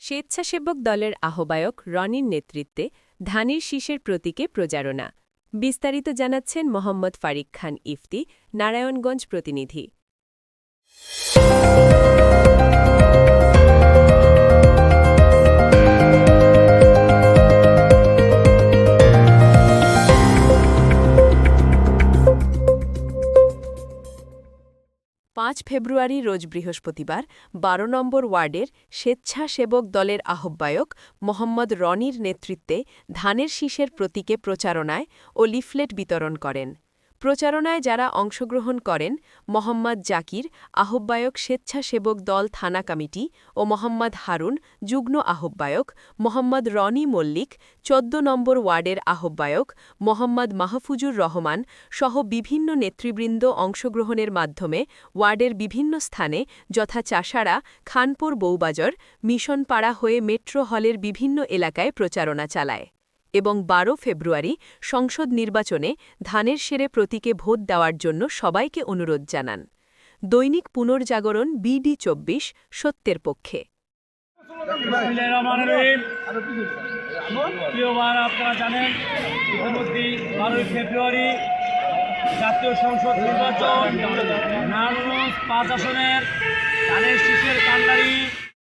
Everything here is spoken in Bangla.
স্বেচ্ছাসেবক দলের আহ্বায়ক রনির নেতৃত্বে ধানের শীষের প্রতীকে প্রচারণা। বিস্তারিত জানাচ্ছেন মোহাম্মদ ফারিক খান ইফতি, নারায়ণগঞ্জ প্রতিনিধি। ৫ ফেব্রুয়ারি রোজ বৃহস্পতিবার ১২ নম্বর ওয়ার্ডের স্বেচ্ছাসেবক দলের আহ্বায়ক মোহাম্মদ রনির নেতৃত্বে ধানের শীষের প্রতীকে প্রচারণায় ও লিফলেট বিতরণ করেন। প্রচারণায় যারা অংশগ্রহণ করেন মোহাম্মদ জাকির, আহ্বায়ক স্বেচ্ছাসেবক দল থানা কমিটি ও মোহাম্মদ হারুন, যুগ্ম আহ্বায়ক, মোহাম্মদ রনি মল্লিক, ১৪ নম্বর ওয়ার্ডের আহ্বায়ক মোহাম্মদ মাহফুজুর রহমান সহ বিভিন্ন নেতৃবৃন্দ অংশগ্রহণের মাধ্যমে ওয়ার্ডের বিভিন্ন স্থানে যথা চাষাড়া, খানপুর বউবাজার, মিশনপাড়া হয়ে মেট্রো হলের বিভিন্ন এলাকায় প্রচারণা চালায় এবং ১২ ফেব্রুয়ারি সংসদ নির্বাচনে ধানের শীষে প্রতীকে ভোট দেওয়ার জন্য সবাইকে অনুরোধ জানান। দৈনিক পুনর্জাগরণ BD24 সত্যের পক্ষে। আপনারা জানেন ইতিমধ্যেই ১২ ফেব্রুয়ারি জাতীয় সংসদ নির্বাচন, নারায়ণগঞ্জ ৫ আসনের ধানের শীষের কান্ডারি